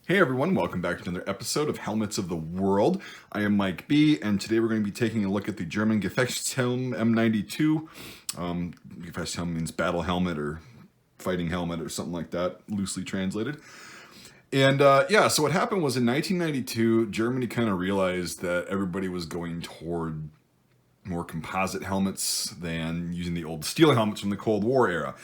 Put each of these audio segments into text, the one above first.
Hey everyone, welcome back to another episode of Helmets of the World. I am Mike B, and today we're going to be taking a look at the German Gefechtshelm M92. Gefechtshelm means battle helmet or fighting helmet or something like that, loosely translated. And so what happened was in 1992, Germany kind of realized that everybody was going toward more composite helmets than using the old steel helmets from the Cold War era.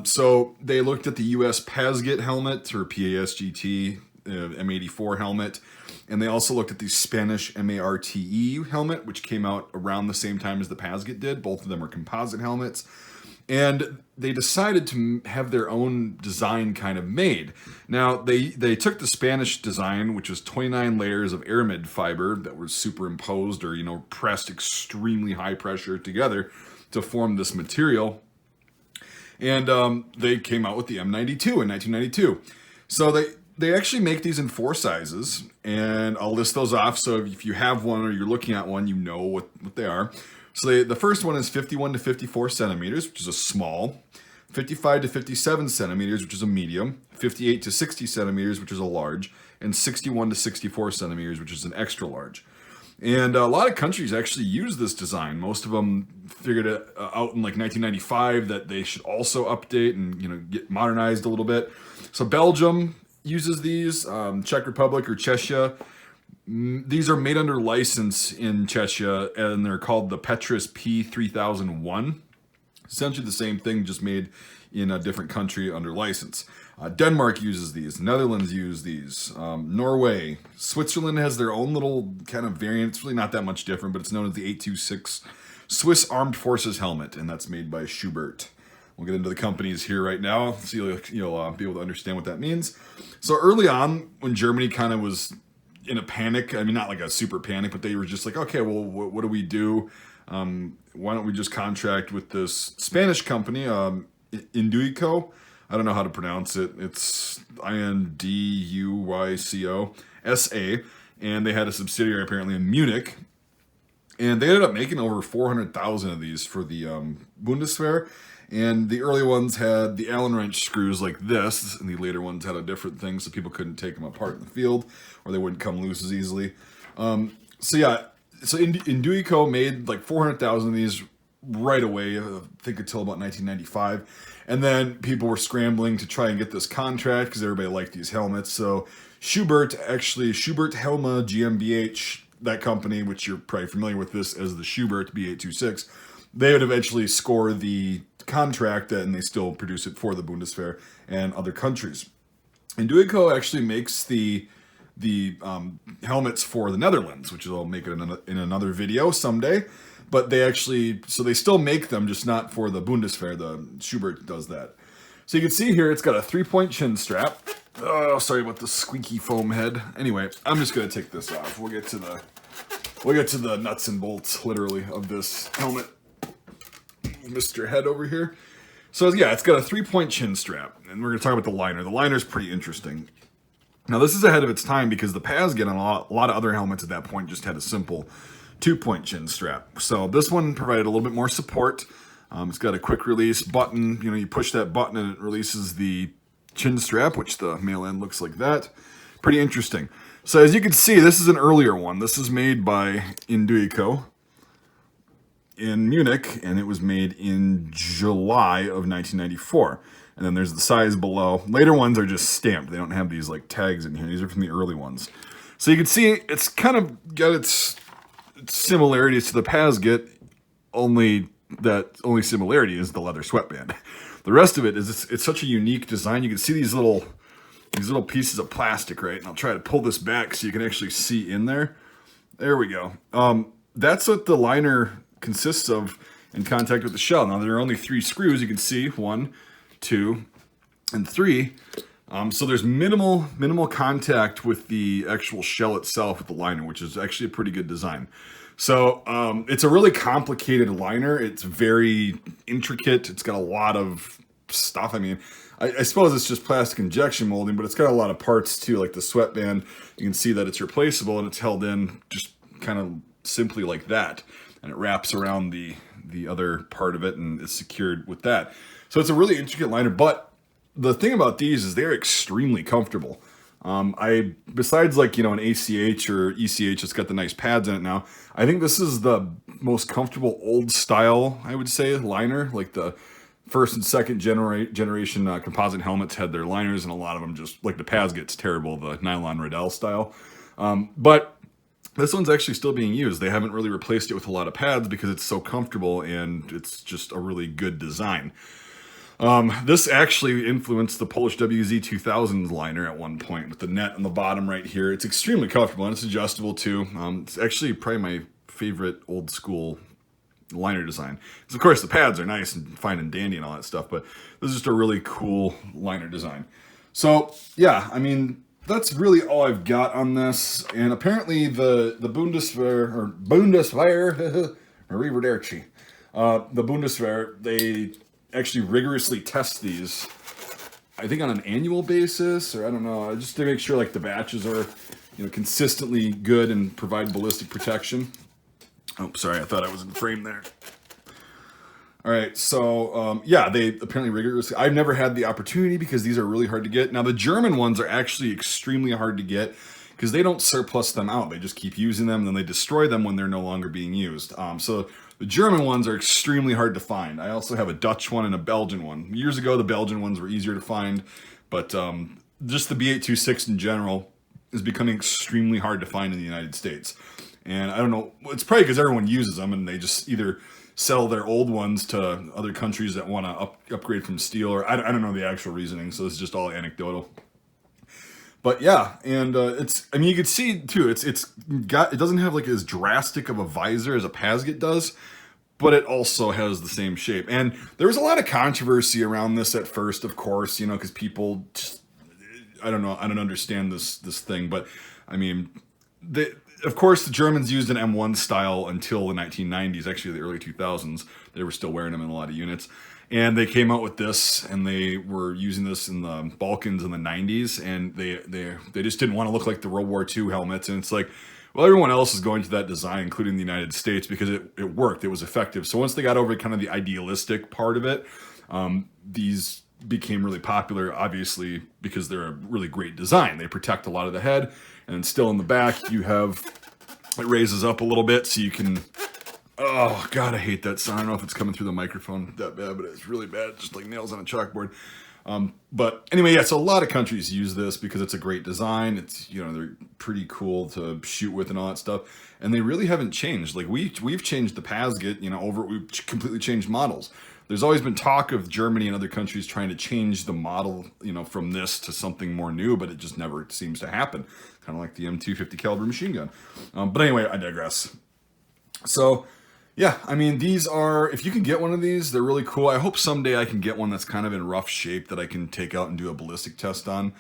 So they looked at the US PASGT helmet, or PASGT, M84 helmet, and they also looked at the Spanish MARTE helmet, which came out around the same time as the PASGT did. Both of them are composite helmets. And they decided to have their own design kind of made. Now, they took the Spanish design, which was 29 layers of aramid fiber that were superimposed or, pressed extremely high pressure together to form this material. And they came out with the M92 in 1992. So they actually make these in 4 sizes, and I'll list those off so if you have one or you're looking at one, you know what they are. So the first one is 51 to 54 centimeters, which is a small, 55 to 57 centimeters, which is a medium, 58 to 60 centimeters, which is a large, and 61 to 64 centimeters, which is an extra large. And a lot of countries actually use this design. Most of them figured it out in like 1995 that they should also update and get modernized a little bit. So Belgium uses these, Czech Republic or Czechia. These are made under license in Czechia, and they're called the Petrus P3001. Essentially the same thing, just made in a different country under license. Denmark uses these. Netherlands use these. Norway. Switzerland has their own little kind of variant. It's really not that much different, but it's known as the 826 Swiss Armed Forces helmet, and that's made by Schuberth. We'll get into the companies here right now, so you'll be able to understand what that means. So early on, when Germany kind of was in a panic, I mean, not like a super panic, but they were just like, okay, well, what do we do? Why don't we just contract with this Spanish company, Induico? I don't know how to pronounce it. It's Induico SA, and they had a subsidiary apparently in Munich. And they ended up making over 400,000 of these for the Bundeswehr. And the early ones had the Allen wrench screws like this, and the later ones had a different thing, so people couldn't take them apart in the field, or they wouldn't come loose as easily. So Induico made like 400,000 of these right away, I think until about 1995. And then people were scrambling to try and get this contract because everybody liked these helmets. So Schuberth Helma GmbH, that company, which you're probably familiar with this as the Schuberth B826, they would eventually score the contract, and they still produce it for the Bundeswehr and other countries. And Induico actually makes the helmets for the Netherlands, which I'll make it in another video someday. But they still make them, just not for the Bundeswehr. The Schuberth does that. So you can see here, it's got a 3-point chin strap. Oh, sorry about the squeaky foam head. Anyway, I'm just gonna take this off. We'll get to the nuts and bolts, literally, of this helmet. Mr. Head over here. So yeah, it's got a 3-point chin strap, and we're gonna talk about the liner. The liner's pretty interesting. Now this is ahead of its time because the PASGT and a lot of other helmets at that point just had a simple 2-point chin strap. So this one provided a little bit more support. It's got a quick release button. You push that button and it releases the chin strap, which the male end looks like that. Pretty interesting. So as you can see, this is an earlier one. This is made by Induico in Munich, and it was made in July of 1994. And then there's the size below. Later ones are just stamped. They don't have these like tags in here. These are from the early ones. So you can see it's kind of got its similarities to the PASGT, only similarity is the leather sweatband. The rest of it is it's such a unique design. You can see these little pieces of plastic, right? And I'll try to pull this back so you can actually see in there. There we go. That's what the liner consists of in contact with the shell. Now there are only 3 screws. You can see 1, 2, and 3. So there's minimal contact with the actual shell itself with the liner, which is actually a pretty good design. So it's a really complicated liner. It's very intricate. It's got a lot of stuff. I mean, I suppose it's just plastic injection molding, but it's got a lot of parts too, like the sweatband. You can see that it's replaceable and it's held in just kind of simply like that. And it wraps around the other part of it and is secured with that. So it's a really intricate liner, but the thing about these is they're extremely comfortable. Besides like, you know, an ACH or ECH, it's got the nice pads in it now. I think this is the most comfortable old style, I would say, liner. Like the first and second generation composite helmets had their liners, and a lot of them just, like the pads gets terrible, the nylon Riddell style. But this one's actually still being used. They haven't really replaced it with a lot of pads because it's so comfortable and it's just a really good design. This actually influenced the Polish WZ2000 liner at one point with the net on the bottom right here. It's extremely comfortable and it's adjustable too. It's actually probably my favorite old school liner design. Because of course the pads are nice and fine and dandy and all that stuff, but this is just a really cool liner design. So yeah, I mean, that's really all I've got on this. And apparently the Bundeswehr, the Bundeswehr, they actually rigorously test these, I think on an annual basis, or I don't know, just to make sure like the batches are, you know, consistently good and provide ballistic protection. Oh, sorry, I thought I was in frame there. All right, so yeah, they apparently rigorously, I've never had the opportunity because these are really hard to get. Now the German ones are actually extremely hard to get because they don't surplus them out. They just keep using them and then they destroy them when they're no longer being used. So the German ones are extremely hard to find. I also have a Dutch one and a Belgian one. Years ago, the Belgian ones were easier to find, but just the B826 in general is becoming extremely hard to find in the United States. And I don't know, it's probably because everyone uses them and they just either sell their old ones to other countries that want to upgrade from steel, or I don't know the actual reasoning, so it's just all anecdotal. But yeah, and it's, I mean, you can see too, it doesn't have like as drastic of a visor as a Pasget does, but it also has the same shape. And there was a lot of controversy around this at first, of course, you know, because people just, I don't know, I don't understand this thing, but I mean, of course, the Germans used an M1 style until the 1990s, actually the early 2000s. They were still wearing them in a lot of units. And they came out with this, and they were using this in the Balkans in the 90s, and they just didn't want to look like the World War II helmets. And it's like, well, everyone else is going to that design, including the United States, because it worked, it was effective. So once they got over kind of the idealistic part of it, these became really popular, obviously, because they're a really great design. They protect a lot of the head, and still in the back, you have, it raises up a little bit so you can, oh God, I hate that sound. I don't know if it's coming through the microphone that bad, but it's really bad, just like nails on a chalkboard. But anyway, yeah, so a lot of countries use this because it's a great design. It's, you know, they're pretty cool to shoot with and all that stuff. And they really haven't changed. Like we've changed the Pasget, you know, we've completely changed models. There's always been talk of Germany and other countries trying to change the model, you know, from this to something more new, but it just never seems to happen. Kind of like the M250 caliber machine gun. But anyway, I digress. So yeah, I mean, these are, if you can get one of these, they're really cool. I hope someday I can get one that's kind of in rough shape that I can take out and do a ballistic test on,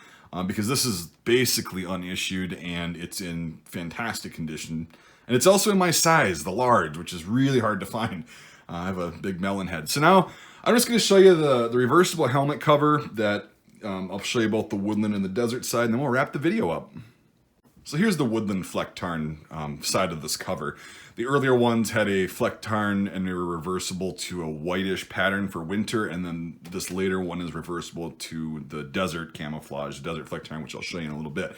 because this is basically unissued and it's in fantastic condition. And it's also in my size, the large, which is really hard to find. I have a big melon head. So now I'm just going to show you the reversible helmet cover that I'll show you both the woodland and the desert side, and then we'll wrap the video up. So here's the woodland fleck tarn side of this cover. The earlier ones had a fleck tarn and they were reversible to a whitish pattern for winter, and then this later one is reversible to the desert camouflage, the desert fleck tarn, which I'll show you in a little bit.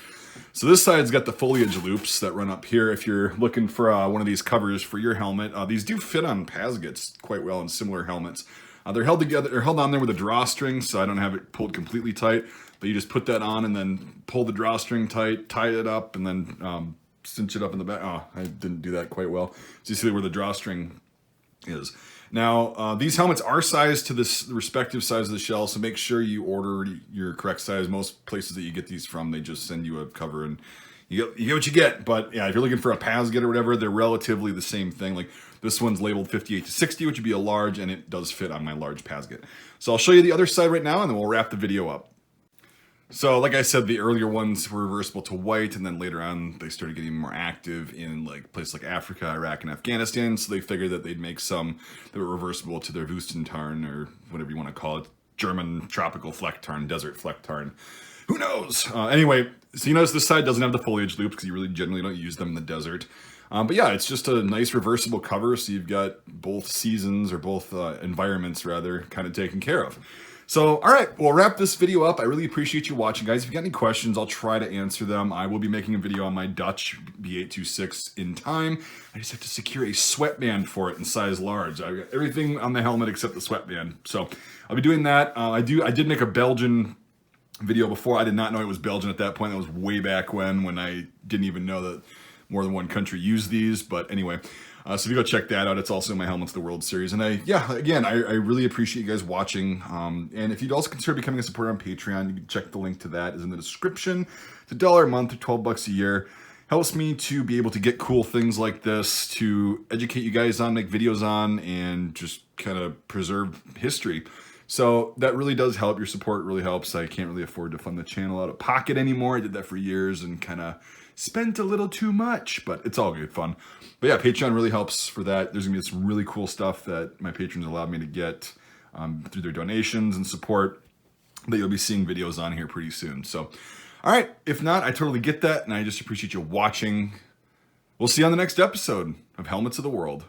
So this side's got the foliage loops that run up here. If you're looking for one of these covers for your helmet, these do fit on Pasgets quite well in similar helmets. They're held together, they're held on there with a drawstring, so I don't have it pulled completely tight, but you just put that on and then pull the drawstring tight, tie it up, and then cinch it up in the back. Oh, I didn't do that quite well. So you see where the drawstring is. Now, these helmets are sized to the respective size of the shell, so make sure you order your correct size. Most places that you get these from, they just send you a cover and you get what you get. But yeah, if you're looking for a Pasget or whatever, they're relatively the same thing. Like this one's labeled 58 to 60, which would be a large, and it does fit on my large Pasget. So I'll show you the other side right now, and then we'll wrap the video up. So like I said, the earlier ones were reversible to white, and then later on they started getting more active in like places like Africa, Iraq, and Afghanistan. So they figured that they'd make some that were reversible to their Wüstentarn, or whatever you want to call it, German tropical fleck tarn, desert fleck tarn. Who knows? Anyway, so you notice this side doesn't have the foliage loops because you really generally don't use them in the desert. But yeah, it's just a nice reversible cover, so you've got both seasons, or both environments rather, kind of taken care of. So, all right, we'll wrap this video up. I really appreciate you watching, guys. If you got any questions, I'll try to answer them. I will be making a video on my Dutch B826 in time. I just have to secure a sweatband for it in size large. I've got everything on the helmet except the sweatband. So I'll be doing that. I did make a Belgian video before. I did not know it was Belgian at that point. That was way back when I didn't even know that more than one country used these. But anyway, so if you go check that out, it's also in my Helmets of the World series. And I really appreciate you guys watching. And if you'd also consider becoming a supporter on Patreon, you can check the link to that is in the description. It's $1 a month or $12 a year. Helps me to be able to get cool things like this, to educate you guys on, make videos on, and just kind of preserve history. So that really does help. Your support really helps. I can't really afford to fund the channel out of pocket anymore. I did that for years and kind of spent a little too much, but it's all good fun. But yeah, Patreon really helps for that. There's gonna be some really cool stuff that my patrons allowed me to get through their donations and support that you'll be seeing videos on here pretty soon. So, all right, if not, I totally get that, and I just appreciate you watching. We'll see you on the next episode of Helmets of the World.